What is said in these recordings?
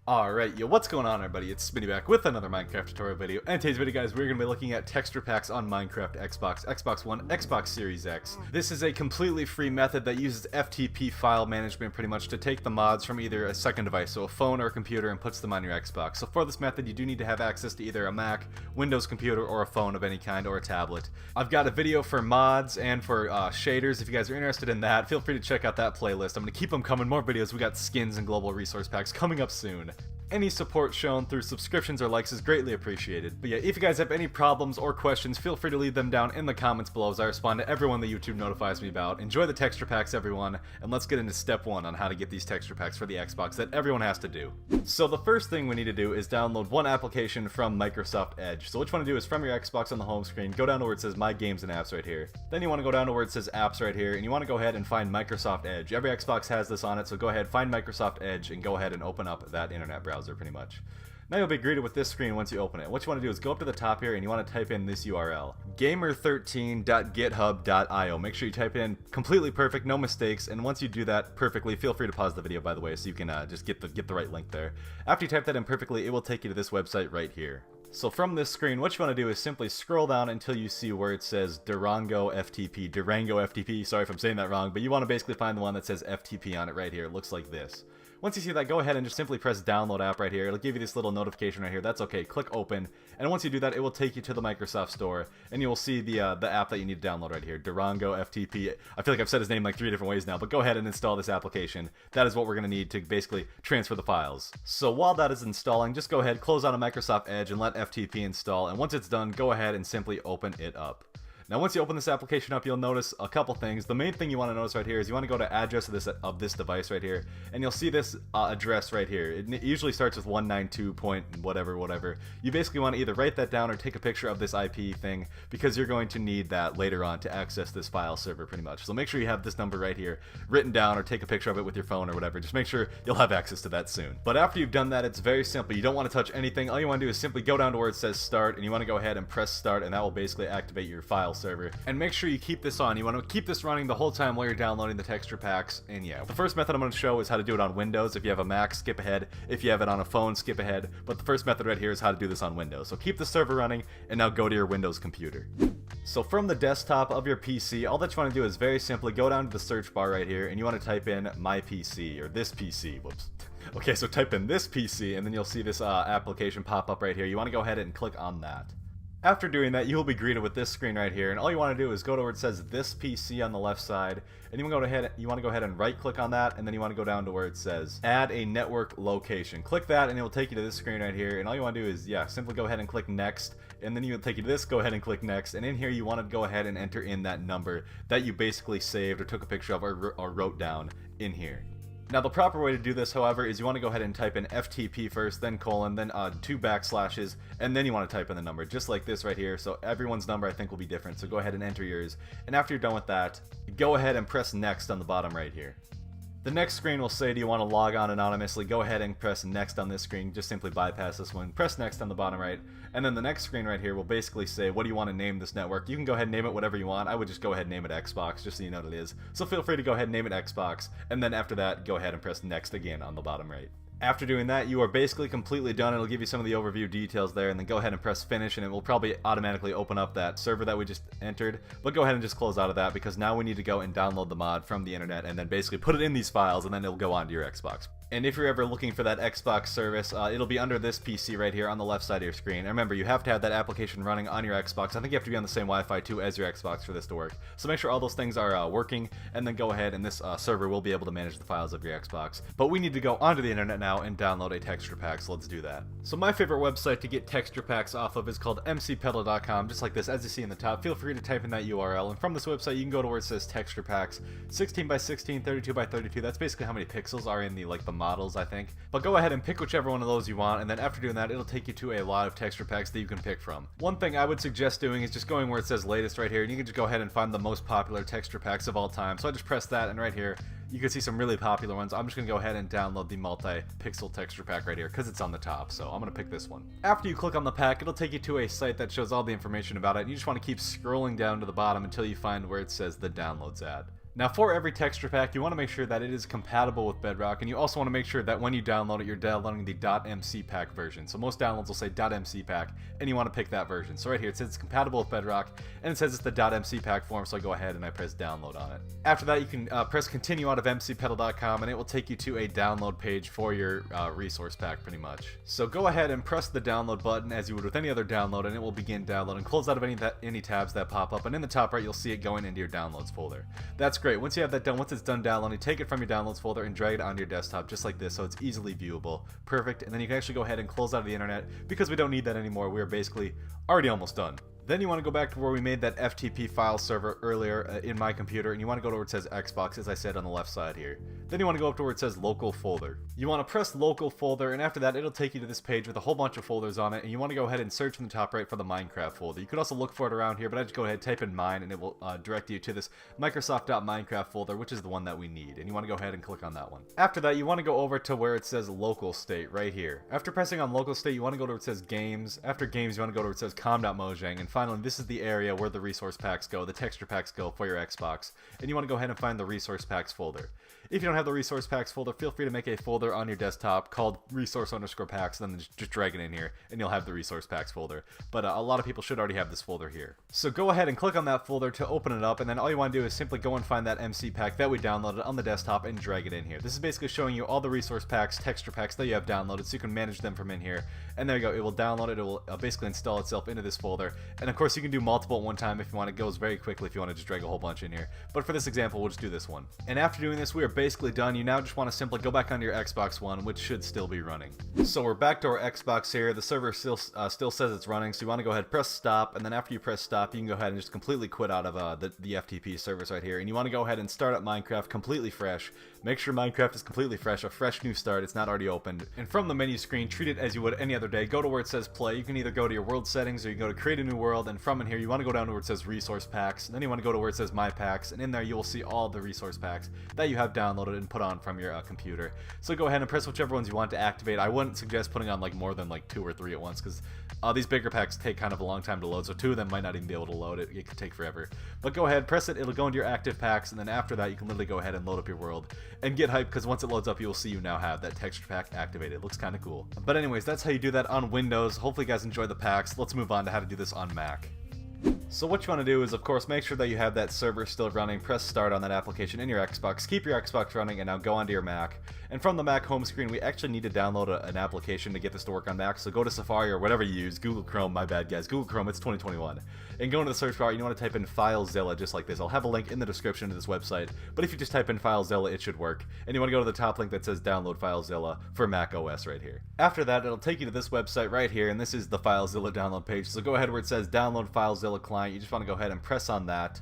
Alright, yo, what's going on everybody? It's Spinny back with another Minecraft tutorial video, and today's video, guys, we're going to be looking at texture packs on Minecraft Xbox, Xbox One, Xbox Series X. This is a completely free method that uses FTP file management pretty much to take the mods from either a second device, so a phone or a computer, and puts them on your Xbox. So for this method, you do need to have access to either a Mac, Windows computer, or a phone of any kind, or a tablet. I've got a video for mods and for shaders. If you guys are interested in that, feel free to check out that playlist. I'm going to keep them coming, more videos. We got skins and global resource packs coming up soon. Any support shown through subscriptions or likes is greatly appreciated. But yeah, if you guys have any problems or questions, feel free to leave them down in the comments below as I respond to everyone that YouTube notifies me about. Enjoy the texture packs, everyone, and let's get into step 1 on how to get these texture packs for the Xbox that everyone has to do. So the first thing we need to do is download one application from Microsoft Edge. So what you want to do is from your Xbox on the home screen, go down to where it says My Games and Apps right here. Then you want to go down to where it says Apps right here, and you want to go ahead and find Microsoft Edge. Every Xbox has this on it, so go ahead, find Microsoft Edge, and go ahead and open up that internet browser pretty much. Now you'll be greeted with this screen once you open it. What you want to do is go up to the top here and you want to type in this URL, gamer13.github.io. Make sure you type it in completely perfect, no mistakes, and once you do that perfectly, feel free to pause the video by the way so you can just get the right link there. After you type that in perfectly, it will take you to this website right here. So from this screen, what you want to do is simply scroll down until you see where it says Durango FTP, sorry if I'm saying that wrong, but you want to basically find the one that says FTP on it right here. It looks like this. Once you see that, go ahead and just simply press download app right here. It'll give you this little notification right here. That's okay. Click open, and once you do that, it will take you to the Microsoft Store, and you will see the app that you need to download right here, Durango FTP. I feel like I've said his name like 3 different ways now, but go ahead and install this application. That is what we're going to need to basically transfer the files. So while that is installing, just go ahead, close out of Microsoft Edge, and let FTP install, and once it's done, go ahead and simply open it up. Now once you open this application up, you'll notice a couple things. The main thing you want to notice right here is you want to go to address of this device right here, and you'll see this address right here. It usually starts with 192 point whatever. You basically want to either write that down or take a picture of this IP thing, because you're going to need that later on to access this file server pretty much. So make sure you have this number right here written down or take a picture of it with your phone or whatever. Just make sure you'll have access to that soon. But after you've done that, it's very simple. You don't want to touch anything. All you want to do is simply go down to where it says start, and you want to go ahead and press start, and that will basically activate your file server. And make sure you keep this on. You want to keep this running the whole time while you're downloading the texture packs. And yeah, the first method I'm going to show is how to do it on Windows. If you have a Mac, skip ahead. If you have it on a phone, skip ahead. But the first method right here is how to do this on Windows. So keep the server running, and now go to your Windows computer. So from the desktop of your PC, all that you want to do is very simply go down to the search bar right here, and you want to type in my PC, or this PC, whoops. Okay, so type in this PC, and then you'll see this application pop up right here. You want to go ahead and click on that. After doing that, you will be greeted with this screen right here, and all you want to do is go to where it says this PC on the left side, and you want to go ahead and right click on that, and then you want to go down to where it says add a network location. Click that and it will take you to this screen right here, and all you want to do is simply go ahead and click next, and then you will take you to this, go ahead and click next, and in here you want to go ahead and enter in that number that you basically saved or took a picture of or wrote down in here. Now the proper way to do this, however, is you want to go ahead and type in FTP first, then colon, then 2 backslashes, and then you want to type in the number, just like this right here. So everyone's number I think will be different, so go ahead and enter yours. And after you're done with that, go ahead and press next on the bottom right here. The next screen will say, do you want to log on anonymously? Go ahead and press next on this screen. Just simply bypass this one. Press next on the bottom right. And then the next screen right here will basically say, what do you want to name this network? You can go ahead and name it whatever you want. I would just go ahead and name it Xbox, just so you know what it is. So feel free to go ahead and name it Xbox. And then after that, go ahead and press next again on the bottom right. After doing that, you are basically completely done. It'll give you some of the overview details there, and then go ahead and press finish, and it will probably automatically open up that server that we just entered. But go ahead and just close out of that, because now we need to go and download the mod from the internet and then basically put it in these files, and then it'll go onto your Xbox. And if you're ever looking for that Xbox service, it'll be under this PC right here on the left side of your screen. And remember, you have to have that application running on your Xbox. I think you have to be on the same Wi-Fi too as your Xbox for this to work. So make sure all those things are working, and then go ahead and this server will be able to manage the files of your Xbox. But we need to go onto the internet now and download a texture pack, so let's do that. So my favorite website to get texture packs off of is called mcpeddler.com, just like this, as you see in the top. Feel free to type in that URL, and from this website you can go to where it says texture packs, 16 by 16, 32 by 32. That's basically how many pixels are in the models, I think. But go ahead and pick whichever one of those you want, and then after doing that, it'll take you to a lot of texture packs that you can pick from. One thing I would suggest doing is just going where it says latest right here, and you can just go ahead and find the most popular texture packs of all time. So I just press that, and right here you can see some really popular ones. I'm just going to go ahead and download the multi-pixel texture pack right here because it's on the top, so I'm going to pick this one. After you click on the pack, it'll take you to a site that shows all the information about it, and you just want to keep scrolling down to the bottom until you find where it says the downloads at. Now for every texture pack, you want to make sure that it is compatible with Bedrock, and you also want to make sure that when you download it, you're downloading the .mc pack version. So most downloads will say .mc pack, and you want to pick that version. So right here it says it's compatible with Bedrock, and it says it's the .mc pack form, so I go ahead and I press download on it. After that, you can press continue out of mcpedal.com, and it will take you to a download page for your resource pack pretty much. So go ahead and press the download button as you would with any other download, and it will begin downloading. Close out of any tabs that pop up, and in the top right, you'll see it going into your downloads folder. That's great. Once you have that done, once it's done downloading, take it from your downloads folder and drag it onto your desktop just like this, so it's easily viewable. Perfect. And then you can actually go ahead and close out of the internet because we don't need that anymore. We're basically already almost done. Then you want to go back to where we made that FTP file server earlier in my computer, and you want to go to where it says Xbox, as I said on the left side here. Then you want to go up to where it says local folder. You want to press local folder, and after that it'll take you to this page with a whole bunch of folders on it, and you want to go ahead and search from the top right for the Minecraft folder. You could also look for it around here, but I just go ahead, type in mine, and it will direct you to this Microsoft.Minecraft folder, which is the one that we need, and you want to go ahead and click on that one. After that, you want to go over to where it says local state right here. After pressing on local state, you want to go to where it says games. After games, you want to go to where it says com.mojang, and finally this is the area where the resource packs go, the texture packs go for your Xbox, and you want to go ahead and find the resource packs folder. If you don't have the resource packs folder, feel free to make a folder on your desktop called resource_packs, and then just drag it in here, and you'll have the resource packs folder. But a lot of people should already have this folder here. So go ahead and click on that folder to open it up, and then all you want to do is simply go and find that MC pack that we downloaded on the desktop and drag it in here. This is basically showing you all the resource packs, texture packs that you have downloaded, so you can manage them from in here. And there you go, it will download it, it will basically install itself into this folder. And of course you can do multiple at one time if you want. It goes very quickly if you want to just drag a whole bunch in here. But for this example, we'll just do this one. And after doing this, we are basically done. You now just want to simply go back onto your Xbox One, which should still be running. So we're back to our Xbox here. The server still says it's running, so you want to go ahead, press stop, and then after you press stop, you can go ahead and just completely quit out of the FTP service right here. And you want to go ahead and start up Minecraft completely fresh. Make sure Minecraft is completely fresh, a fresh new start, it's not already opened. And from the menu screen, treat it as you would any other day. Go to where it says play. You can either go to your world settings or you can go to create a new world, and from in here you want to go down to where it says resource packs, and then you want to go to where it says my packs, and in there you will see all the resource packs that you have downloaded and put on from your computer. So go ahead and press whichever ones you want to activate. I wouldn't suggest putting on like more than like 2 or 3 at once, because these bigger packs take kind of a long time to load, so 2 of them might not even be able to load. It could take forever. But go ahead, press it, it'll go into your active packs, and then after that you can literally go ahead and load up your world and get hyped, because once it loads up, you'll see you now have that texture pack activated. It looks kind of cool. But anyways, that's how you do that on Windows. Hopefully you guys enjoy the packs. Let's move on to how to do this on Mac. So what you want to do is, of course, make sure that you have that server still running. Press start on that application in your Xbox. Keep your Xbox running, and now go onto your Mac. And from the Mac home screen, we actually need to download an application to get this to work on Mac. So go to Safari or whatever you use. Google Chrome, my bad guys. Google Chrome, it's 2021. And go into the search bar, you want to type in FileZilla just like this. I'll have a link in the description to this website. But if you just type in FileZilla, it should work. And you want to go to the top link that says download FileZilla for Mac OS right here. After that, it'll take you to this website right here, and this is the FileZilla download page. So go ahead where it says download FileZilla client. You just want to go ahead and press on that.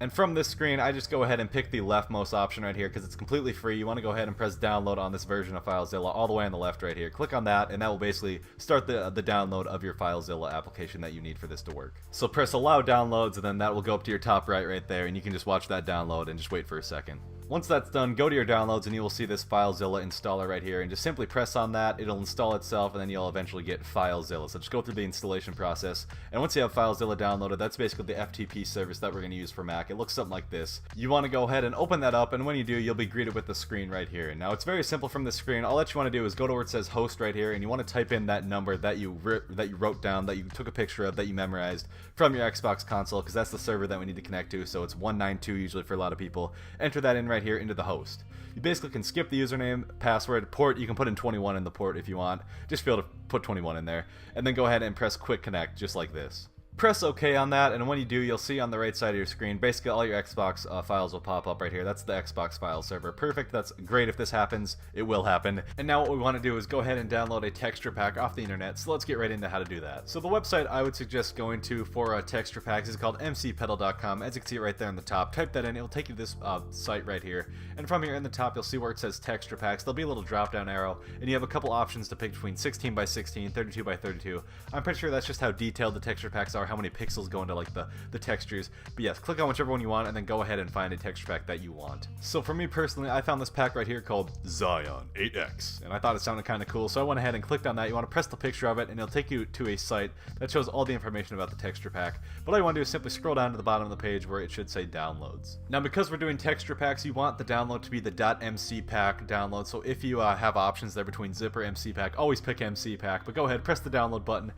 And from this screen, I just go ahead and pick the leftmost option right here because it's completely free. You want to go ahead and press download on this version of FileZilla all the way on the left right here. Click on that, and that will basically start the download of your FileZilla application that you need for this to work. So press allow downloads, and then that will go up to your top right there, and you can just watch that download and just wait for a second. Once that's done, go to your downloads and you will see this FileZilla installer right here, and just simply press on that. It'll install itself, and then you'll eventually get FileZilla. So just go through the installation process, and once you have FileZilla downloaded, that's basically the FTP service that we're going to use for Mac. It looks something like this. You want to go ahead and open that up, and when you do, you'll be greeted with the screen right here. And now it's very simple from the screen. All that you want to do is go to where it says host right here, and you want to type in that number that you wrote down, that you took a picture of, that you memorized from your Xbox console, because that's the server that we need to connect to. So it's 192 usually for a lot of people. Enter that in right here into the host. You basically can skip the username, password, port. You can put in 21 in the port if you want. Just feel to put 21 in there, and then go ahead and press quick connect just like this. Press OK on that, and when you do, you'll see on the right side of your screen, basically all your Xbox files will pop up right here. That's the Xbox file server. Perfect. That's great if this happens. It will happen. And now what we want to do is go ahead and download a texture pack off the internet. So let's get right into how to do that. So the website I would suggest going to for texture packs is called mcpedal.com. As you can see right there in the top, type that in. It'll take you to this site right here. And from here in the top, you'll see where it says texture packs. There'll be a little drop down arrow, and you have a couple options to pick between 16 by 16, 32 by 32. I'm pretty sure that's just how detailed the texture packs are are, how many pixels go into like the textures. But yes, click on whichever one you want and then go ahead and find a texture pack that you want. So for me personally, I found this pack right here called Zion 8X, and I thought it sounded kind of cool, so I went ahead and clicked on that. You want to press the picture of it and it'll take you to a site that shows all the information about the texture pack. But all you want to do is simply scroll down to the bottom of the page where it should say downloads. Now because we're doing texture packs, you want the download to be the .mc pack download, so if you have options there between zip or MC pack, always pick MC pack. But go ahead, press the download button,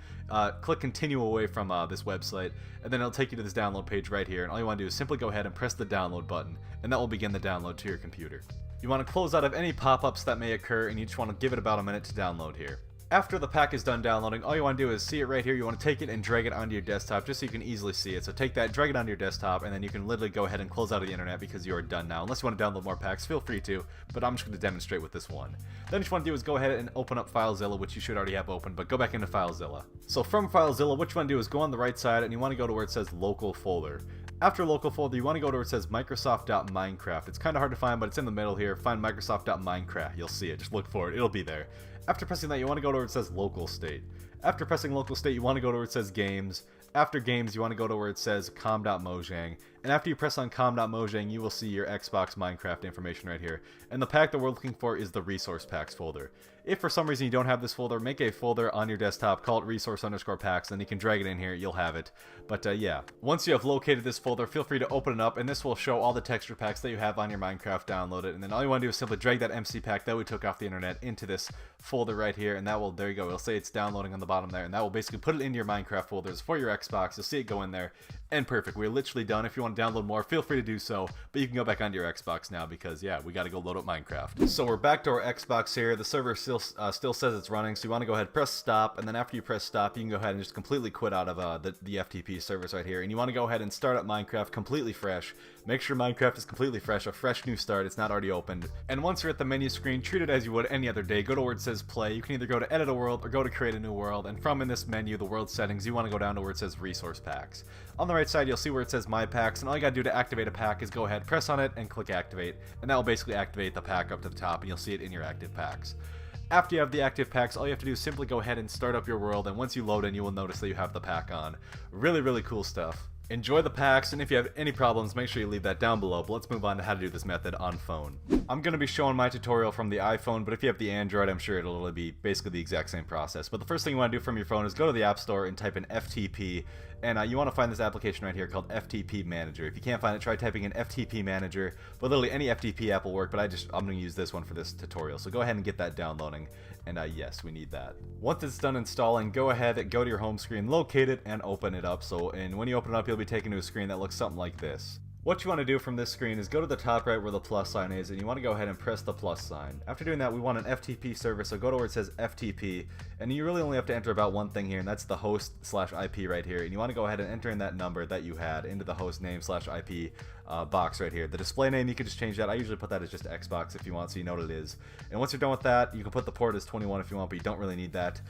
click continue away from this website, and then it'll take you to this download page right here, and all you want to do is simply go ahead and press the download button, and that will begin the download to your computer. You want to close out of any pop-ups that may occur, and you just want to give it about a minute to download here. After the pack is done downloading, all you want to do is see it right here. You want to take it and drag it onto your desktop just so you can easily see it. So take that, drag it onto your desktop, and then you can literally go ahead and close out of the internet because you are done now. Unless you want to download more packs, feel free to, but I'm just going to demonstrate with this one. Then what you want to do is go ahead and open up FileZilla, which you should already have open, but go back into FileZilla. So from FileZilla, what you want to do is go on the right side, and you want to go to where it says Local Folder. After local folder, you want to go to where it says Microsoft.Minecraft. It's kind of hard to find, but it's in the middle here. Find Microsoft.Minecraft. You'll see it. Just look for it. It'll be there. After pressing that, you want to go to where it says Local State. After pressing Local State, you want to go to where it says Games. After Games, you want to go to where it says com.mojang. And after you press on com.mojang, you will see your Xbox Minecraft information right here. And the pack that we're looking for is the Resource Packs folder. If for some reason you don't have this folder, make a folder on your desktop, call it resource_packs, and you can drag it in here, you'll have it. But yeah, once you have located this folder, feel free to open it up, and this will show all the texture packs that you have on your Minecraft, download it, and then all you want to do is simply drag that MC pack that we took off the internet into this folder right here, and that will, there you go, it'll say it's downloading on the bottom there, and that will basically put it into your Minecraft folders for your Xbox. You'll see it go in there, and perfect. We're literally done. If you want to download more, feel free to do so, but you can go back onto your Xbox now because, yeah, we got to go load up Minecraft. So we're back to our Xbox here. The server still says it's running, so you want to go ahead, press stop, and then after you press stop, you can go ahead and just completely quit out of the FTP servers right here, and you want to go ahead and start up Minecraft completely fresh. Make sure Minecraft is completely fresh, a fresh new start, it's not already opened. And once you're at the menu screen, treat it as you would any other day. Go to where it says play. You can either go to edit a world or go to create a new world, and from in this menu, the world settings, you want to go down to where it says resource packs. On the right side, you'll see where it says my packs, and all you gotta do to activate a pack is go ahead, press on it, and click activate, and that will basically activate the pack up to the top, and you'll see it in your active packs. After you have the active packs, all you have to do is simply go ahead and start up your world, and once you load in, you will notice that you have the pack on. Really, really cool stuff. Enjoy the packs, and if you have any problems, make sure you leave that down below, but let's move on to how to do this method on phone. I'm going to be showing my tutorial from the iPhone, but if you have the Android, I'm sure it'll be basically the exact same process. But the first thing you want to do from your phone is go to the App Store and type in FTP, and you want to find this application right here called FTP Manager. If you can't find it, try typing in FTP Manager, but literally any FTP app will work, but I'm going to use this one for this tutorial, so go ahead and get that downloading. And yes, we need that. Once it's done installing, go ahead, go to your home screen, locate it, and open it up. And when you open it up, you'll be taken to a screen that looks something like this. What you want to do from this screen is go to the top right where the plus sign is, and you want to go ahead and press the plus sign. After doing that, we want an FTP server, so go to where it says FTP, and you really only have to enter about one thing here, and that's the host/IP right here, and you want to go ahead and enter in that number that you had into the host name/IP box right here. The display name, you can just change that. I usually put that as just Xbox if you want, so you know what it is. And once you're done with that, you can put the port as 21 if you want, but you don't really need that.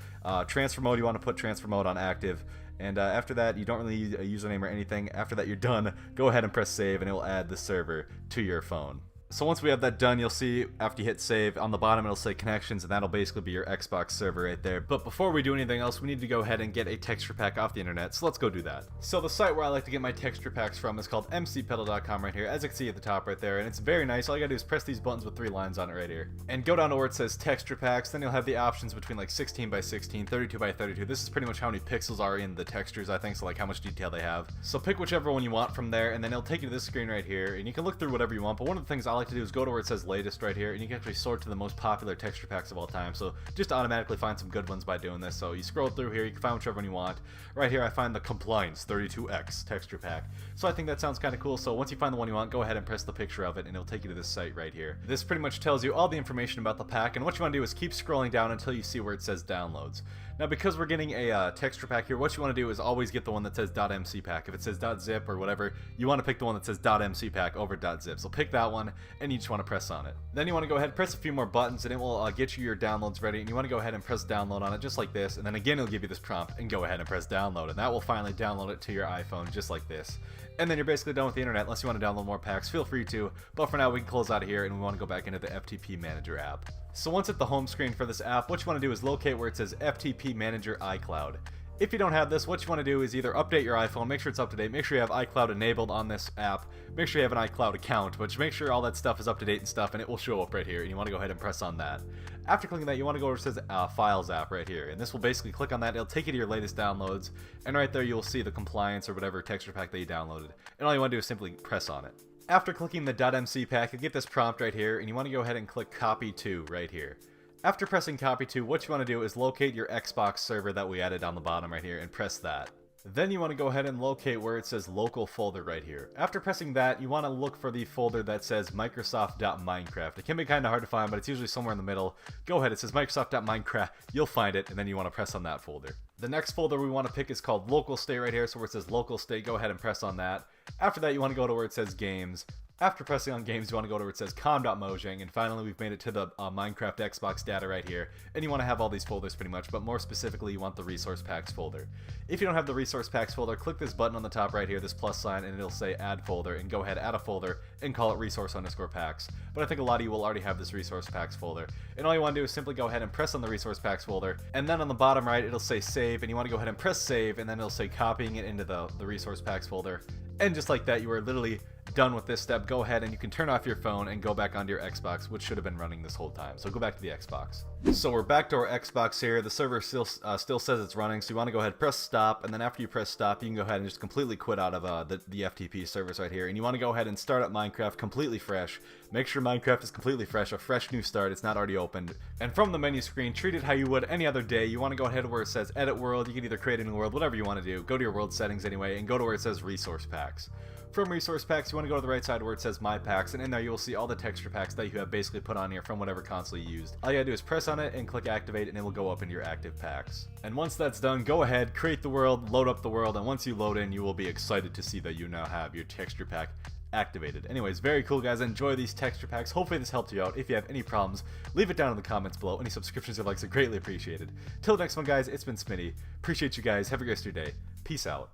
Transfer mode, you want to put transfer mode on active. And after that, you don't really need a username or anything. After that, you're done. Go ahead and press save, and it will add the server to your phone. So once we have that done, you'll see after you hit save, on the bottom it'll say connections, and that'll basically be your Xbox server right there. But before we do anything else, we need to go ahead and get a texture pack off the internet, so let's go do that. So the site where I like to get my texture packs from is called mcpedal.com right here, as you can see at the top right there, and it's very nice. All you gotta do is press these buttons with 3 lines on it right here, and go down to where it says texture packs. Then you'll have the options between like 16 by 16, 32 by 32. This is pretty much how many pixels are in the textures, I think, so like how much detail they have. So pick whichever one you want from there, and then it'll take you to this screen right here, and you can look through whatever you want, but one of the things I like to do is go to where it says latest right here, and you can actually sort to the most popular texture packs of all time, so just automatically find some good ones by doing this. So you scroll through here, you can find whichever one you want. Right here I find the Compliance 32X texture pack, so I think that sounds kind of cool. So once you find the one you want, go ahead and press the picture of it, and it'll take you to this site right here. This pretty much tells you all the information about the pack, and what you want to do is keep scrolling down until you see where it says downloads. Now because we're getting a texture pack here, what you want to do is always get the one that says .mc pack. If it says .zip or whatever, you want to pick the one that says .mc pack over .zip. So pick that one, and you just want to press on it. Then you want to go ahead and press a few more buttons, and it will get you your downloads ready, and you want to go ahead and press download on it just like this, and then again it'll give you this prompt, and go ahead and press download, and that will finally download it to your iPhone just like this. And then you're basically done with the internet. Unless you want to download more packs, feel free to, but for now we can close out of here, and we want to go back into the FTP Manager app. So once at the home screen for this app, what you want to do is locate where it says FTP Manager iCloud. If you don't have this, what you want to do is either update your iPhone, make sure it's up to date, make sure you have iCloud enabled on this app, make sure you have an iCloud account, but make sure all that stuff is up to date and stuff, and it will show up right here, and you want to go ahead and press on that. After clicking that, you want to go where it says Files app right here, and this will basically click on that, it'll take you to your latest downloads, and right there you'll see the compliance or whatever texture pack that you downloaded, and all you want to do is simply press on it. After clicking the .mc pack, you get this prompt right here, and you want to go ahead and click Copy To right here. After pressing Copy To, what you want to do is locate your Xbox server that we added on the bottom right here and press that. Then you want to go ahead and locate where it says Local Folder right here. After pressing that, you want to look for the folder that says Microsoft.Minecraft. It can be kind of hard to find, but it's usually somewhere in the middle. Go ahead, it says Microsoft.Minecraft, you'll find it, and then you want to press on that folder. The next folder we want to pick is called Local State right here, so where it says Local State, go ahead and press on that. After that, you want to go to where it says Games. After pressing on Games, you want to go to where it says com.mojang, and finally we've made it to the Minecraft Xbox data right here, and you want to have all these folders pretty much, but more specifically you want the Resource Packs folder. If you don't have the Resource Packs folder, click this button on the top right here, this plus sign, and it'll say Add Folder, and go ahead, add a folder, and call it Resource_Packs. But I think a lot of you will already have this Resource Packs folder, and all you want to do is simply go ahead and press on the Resource Packs folder, and then on the bottom right it'll say Save, and you want to go ahead and press Save, and then it'll say copying it into the Resource Packs folder. And just like that, you are literally done with this step. Go ahead and you can turn off your phone and go back onto your Xbox, which should have been running this whole time. So go back to the Xbox. So we're back to our Xbox here. The server still says it's running, so you want to go ahead and press stop, and then after you press stop, you can go ahead and just completely quit out of the FTP servers right here, and you want to go ahead and start up Minecraft completely fresh. Make sure Minecraft is completely fresh, a fresh new start, it's not already opened. And from the menu screen, treat it how you would any other day. You want to go ahead where it says Edit World, you can either create a new world, whatever you want to do. Go to your world settings anyway, and go to where it says Resource Packs. From Resource Packs, you want to go to the right side where it says My Packs, and in there you will see all the texture packs that you have basically put on here from whatever console you used. All you gotta do is press on it and click Activate, and it will go up into your active packs. And once that's done, go ahead, create the world, load up the world, and once you load in, you will be excited to see that you now have your texture pack activated. Anyways, very cool guys, enjoy these texture packs. Hopefully this helped you out. If you have any problems, leave it down in the comments below. Any subscriptions or likes are greatly appreciated. Till next one guys, it's been Smitty. Appreciate you guys, have a great rest of your day. Peace out.